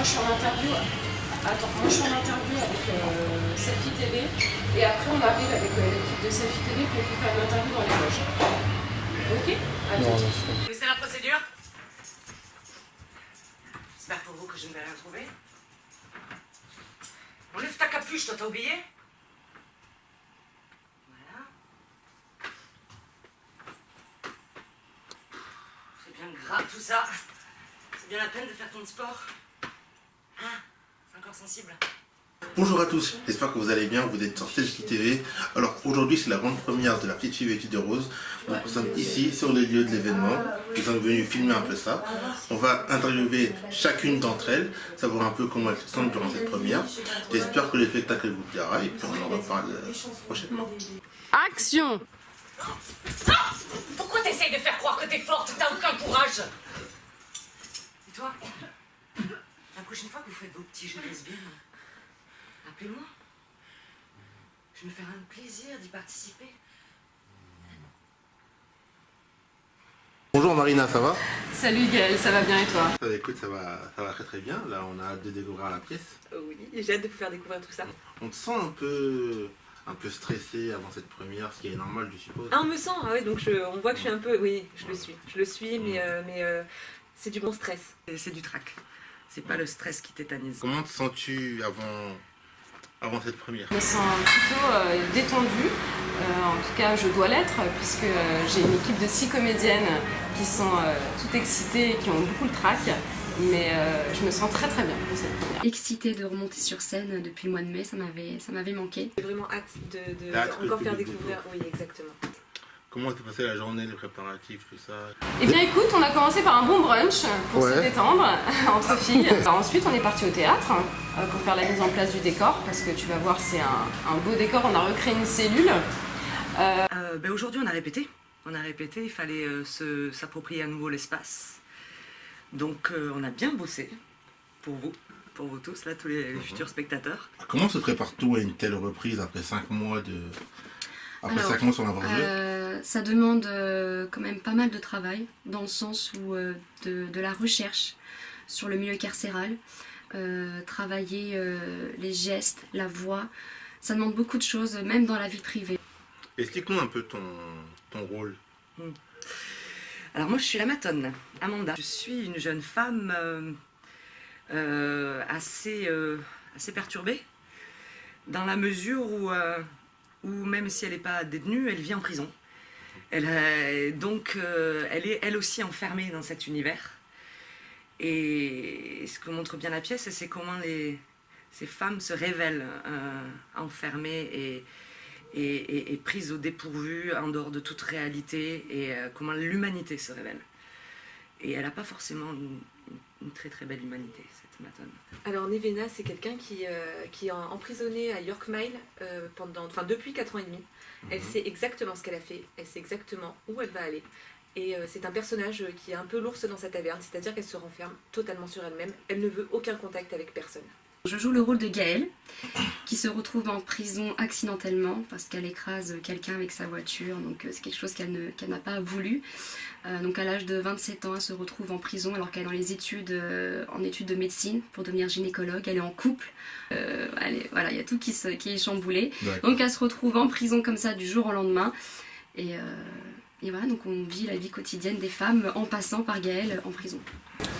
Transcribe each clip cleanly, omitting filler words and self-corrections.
moi je suis en interview. Attends, moi je suis en interview avec Selfie TV et après on arrive avec l'équipe de Selfie TV pour vous faire une interview dans les loges. Ok? À tout de suite. C'est la procédure? J'espère pour vous que je ne vais rien trouver. Enlève ta capuche, toi t'as oublié? Voilà. C'est bien grave tout ça. C'est bien la peine de faire ton sport. Hein? C'est encore sensible. Bonjour à tous, j'espère que vous allez bien, vous êtes sur Selfie TV. Alors aujourd'hui c'est la grande première de la petite fille vêtue de rose. Donc nous sommes ici sur les lieux de l'événement. Nous sommes venus filmer un peu ça. On va interviewer chacune d'entre elles, savoir un peu comment elles se sentent durant cette première. J'espère que le spectacle vous plaira et puis on en reparle prochainement. Action! Pourquoi t'essayes de faire croire que t'es forte? T'as aucun courage. Et toi? La prochaine fois que vous faites vos petits jeux lesbiennes, appelez-moi. Je me ferai un plaisir d'y participer. Bonjour Marina, ça va? Salut Gaëlle, ça va bien et toi? Écoute, ça va très très bien. Là on a hâte de découvrir la pièce. Oui, j'ai hâte de vous faire découvrir tout ça. On te sent un peu stressé avant cette première, ce qui est normal je suppose. Ah, on me sent, ah ouais, donc on voit que je suis un peu... Oui, je le suis, mais c'est du bon stress. C'est du trac. C'est pas le stress qui tétanise. Comment te sens-tu avant cette première? Je me sens plutôt détendue, en tout cas je dois l'être puisque j'ai une équipe de 6 comédiennes qui sont toutes excitées et qui ont beaucoup le trac, mais je me sens très très bien pour cette première. Excitée de remonter sur scène depuis le mois de mai, ça m'avait manqué. J'ai vraiment hâte de Hâte encore que faire tu découvrir, oui exactement. Comment t'es passé la journée, les préparatifs, tout ça? Eh bien écoute, on a commencé par un bon brunch pour se Ouais. détendre entre filles. Alors, ensuite on est parti au théâtre pour faire la mise en place du décor parce que tu vas voir c'est un beau décor, on a recréé une cellule. Aujourd'hui on a répété. Il fallait s'approprier à nouveau l'espace. Donc on a bien bossé pour vous tous, là, tous les futurs spectateurs. Comment se prépare-t-on à une telle reprise après 5 mois Alors, 5 mois sans avoir joué? Ça demande quand même pas mal de travail, dans le sens où de la recherche sur le milieu carcéral, travailler les gestes, la voix, ça demande beaucoup de choses, même dans la vie privée. Explique-nous un peu ton rôle. Alors moi je suis la matonne, Amanda. Je suis une jeune femme assez perturbée, dans la mesure où même si elle n'est pas détenue, elle vit en prison. Donc elle est elle aussi enfermée dans cet univers. Et ce que montre bien la pièce, c'est comment ces femmes se révèlent enfermées et prises au dépourvu, en dehors de toute réalité, et comment l'humanité se révèle. Et elle n'a pas forcément une très très belle humanité, cette matone. Alors Nevena, c'est quelqu'un qui est emprisonné à York Mile depuis 4 ans et demi. Elle sait exactement ce qu'elle a fait, elle sait exactement où elle va aller. Et c'est un personnage qui est un peu l'ours dans sa taverne, c'est-à-dire qu'elle se renferme totalement sur elle-même, elle ne veut aucun contact avec personne. Je joue le rôle de Gaëlle, qui se retrouve en prison accidentellement parce qu'elle écrase quelqu'un avec sa voiture, donc c'est quelque chose qu'elle n'a pas voulu. Donc à l'âge de 27 ans, elle se retrouve en prison alors qu'elle est dans les études, en études de médecine pour devenir gynécologue. Elle est en couple, voilà, il y a tout qui est chamboulé. Donc elle se retrouve en prison comme ça du jour au lendemain. Et voilà, donc on vit la vie quotidienne des femmes en passant par Gaëlle en prison.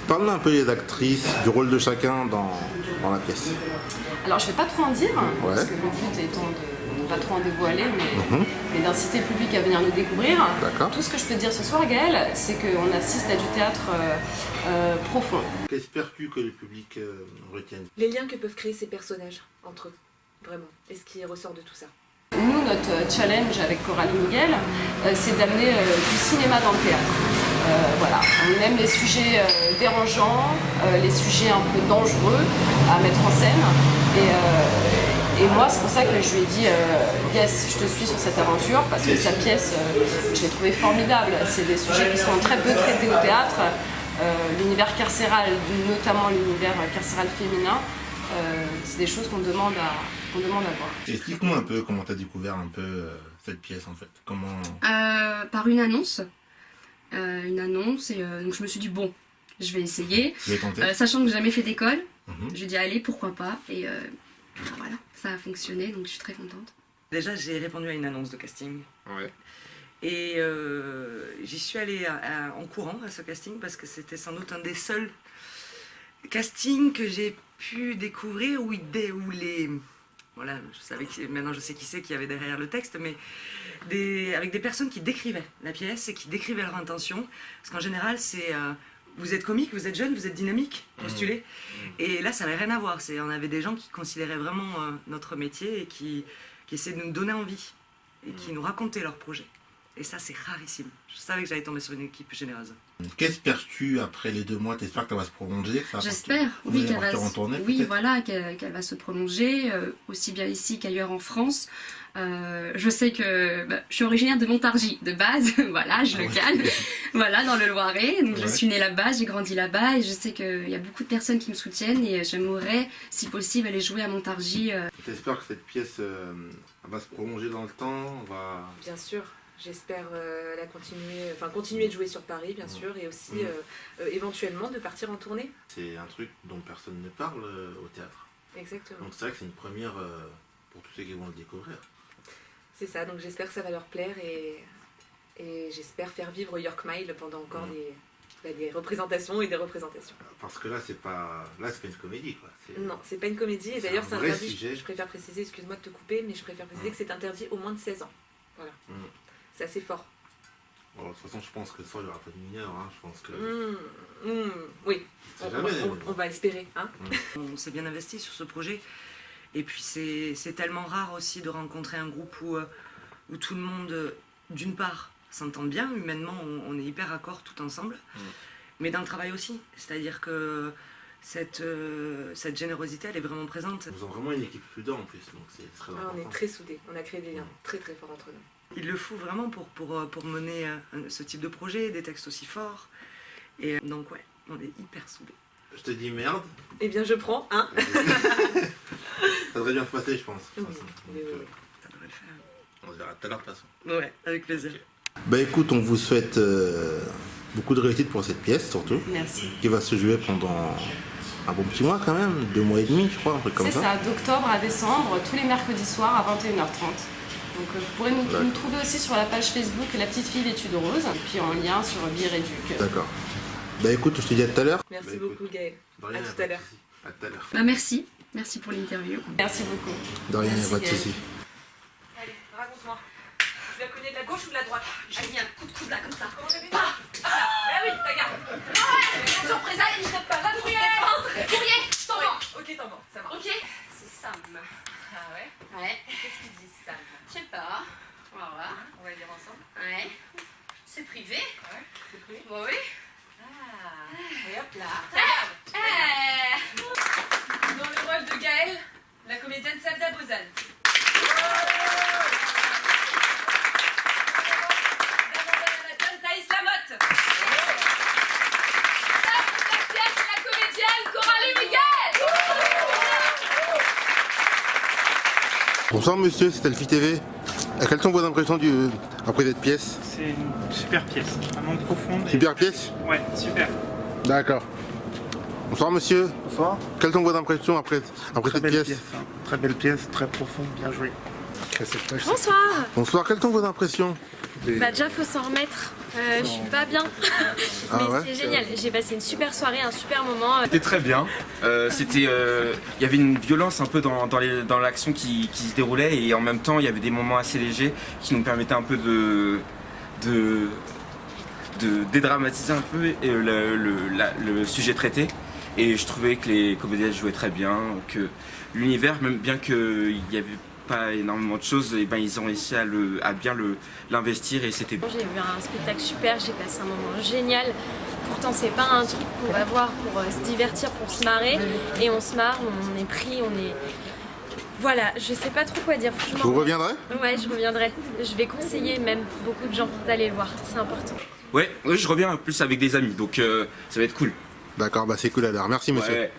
Parle-nous un peu des actrices, du rôle de chacun dans la pièce. Alors je vais pas trop en dire, parce que le but étant de ne pas trop en dévoiler, mais d'inciter le public à venir nous découvrir. Tout ce que je peux te dire ce soir, Gaëlle, c'est qu'on assiste à du théâtre profond. Qu'espères-tu que le public retienne? Les liens que peuvent créer ces personnages entre eux, vraiment, et ce qui ressort de tout ça. Nous, notre challenge avec Coralie Miguel, c'est d'amener du cinéma dans le théâtre. Voilà, on aime les sujets dérangeants, les sujets un peu dangereux à mettre en scène. Et moi, c'est pour ça que je lui ai dit yes, je te suis sur cette aventure, parce que sa pièce, je l'ai trouvée formidable. C'est des sujets qui sont très peu traités au théâtre. L'univers carcéral, notamment l'univers carcéral féminin, c'est des choses qu'on demande à voir. Explique-nous un peu comment tu as découvert un peu cette pièce en fait. Comment... Par une annonce. Et donc je me suis dit bon, je vais essayer. Je vais tenter. Sachant que j'ai jamais fait d'école, Je lui ai dit allez, pourquoi pas, et voilà, ça a fonctionné, donc je suis très contente. Déjà, j'ai répondu à une annonce de casting. Ouais. Et j'y suis allée en courant à ce casting parce que c'était sans doute un des seuls castings que j'ai pu découvrir où les... Voilà, maintenant je sais qui c'est qui avait derrière le texte, mais avec des personnes qui décrivaient la pièce et qui décrivaient leur intention. Parce qu'en général, c'est... vous êtes comique, vous êtes jeune, vous êtes dynamique, postulez. Et là, ça n'avait rien à voir. On avait des gens qui considéraient vraiment notre métier et qui essayaient de nous donner envie et qui nous racontaient leurs projets. Et ça, c'est rarissime. Je savais que j'allais tomber sur une équipe généreuse. Qu'espères-tu après les 2 mois? T'espères qu'elle va se prolonger? J'espère, oui, qu'elle va, tournée, voilà, qu'elle va se prolonger, aussi bien ici qu'ailleurs en France. Je sais que je suis originaire de Montargis de base, voilà, je le calme, voilà, dans le Loiret. Donc je suis née là-bas, j'ai grandi là-bas et je sais qu'il y a beaucoup de personnes qui me soutiennent et j'aimerais, si possible, aller jouer à Montargis. T'espères que cette pièce va se prolonger dans le temps? Bien sûr. J'espère continuer de jouer sur Paris, bien sûr, et aussi éventuellement de partir en tournée. C'est un truc dont personne ne parle au théâtre. Exactement. Donc c'est vrai que c'est une première pour tous ceux qui vont le découvrir. C'est ça, donc j'espère que ça va leur plaire et j'espère faire vivre York Mile pendant encore des représentations et des représentations. Parce que là, c'est pas une comédie, quoi. Non, c'est pas une comédie, et d'ailleurs c'est interdit, sujet. je préfère préciser, excuse-moi de te couper, mais je préfère préciser que c'est interdit au moins de 16 ans. Voilà. C'est assez fort. Bon, de toute façon, je pense que ça, il n'y aura pas de mineurs. Hein. Je pense que... Oui, jamais, on va espérer. Hein. On s'est bien investi sur ce projet. Et puis c'est tellement rare aussi de rencontrer un groupe où tout le monde, d'une part, s'entend bien. Humainement, on est hyper raccord tout ensemble. Mais dans le travail aussi. C'est-à-dire que cette générosité, elle est vraiment présente. Nous avons vraiment une équipe soudée en plus, donc c'est très important. On est très soudés. On a créé des liens très très forts entre nous. Il le faut vraiment pour mener ce type de projet, des textes aussi forts. Et donc ouais, on est hyper soudés. Je te dis merde. Eh bien je prends, hein. Ça devrait bien se passer, je pense. Oui, Donc, Ça devrait le faire. on se verra tout à l'heure de toute façon. Ouais, avec plaisir. Bah écoute, on vous souhaite beaucoup de réussite pour cette pièce surtout. Merci. Qui va se jouer pendant un bon petit mois quand même, 2 mois et demi je crois, un truc comme ça. C'est ça, d'octobre à décembre, tous les mercredis soirs à 21h30. Donc vous pourrez nous trouver aussi sur la page Facebook La Petite Fille Vêtue de Rose, et puis en lien sur Bireduc. D'accord. Bah écoute, je te dis à tout à l'heure. Merci beaucoup Gaël. De rien, À tout à l'heure. À tout à l'heure. Merci pour l'interview. Merci beaucoup. De rien, Merci, pas de Gaëlle. soucis. Allez, raconte-moi. Tu la connais de la gauche ou de la droite? J'ai mis un coup de coude là comme ça. Comment t'as fait ça? Ah oui, regarde. Ouais, surprise, allez, je tape pas. Va courrier, t'en vends. Ok, t'en vends, ça marche. Ok, c'est Sam. Ah ouais? Ouais, Qu'est-ce qu'ils disent ça? je sais pas. On va voir. On va le dire ensemble. Ouais. C'est privé. Ouais, c'est pris. Bon, oui. Ah, et hop là. Dans le rôle de Gaëlle, la comédienne Sabda Bouzane. Thaïs Lamotte. La pièce, la comédienne Coralie Miguel. Bonsoir monsieur, c'est Elfie TV. Quelles sont vos impressions après cette pièce? C'est une super pièce, vraiment profonde. Super pièce? Ouais, super. D'accord. Bonsoir monsieur. Bonsoir. Quelles sont vos impressions après cette pièce? Hein. Très belle pièce, très profonde, bien jouée. Bonsoir. Bonsoir, quelles sont vos impressions? Bah déjà faut s'en remettre. Je suis pas bien. Ah Mais ouais? c'est génial. J'ai passé une super soirée, un super moment. C'était très bien. Il y avait une violence un peu dans l'action qui se déroulait et en même temps il y avait des moments assez légers qui nous permettaient un peu de dédramatiser un peu le sujet traité. Et je trouvais que les comédiens jouaient très bien, que l'univers, même bien qu'il y avait pas énormément de choses, et ben ils ont réussi à bien l'investir et c'était bon. J'ai vu un spectacle super, j'ai passé un moment génial. Pourtant c'est pas un truc qu'on va voir pour se divertir, pour se marrer. Et on se marre, on est pris, on est... Voilà, je sais pas trop quoi dire. Vous reviendrez? Ouais, je reviendrai. Je vais conseiller même beaucoup de gens d'aller le voir, c'est important. Ouais, je reviens en plus avec des amis, donc ça va être cool. D'accord, bah c'est cool alors. Merci monsieur. Ouais.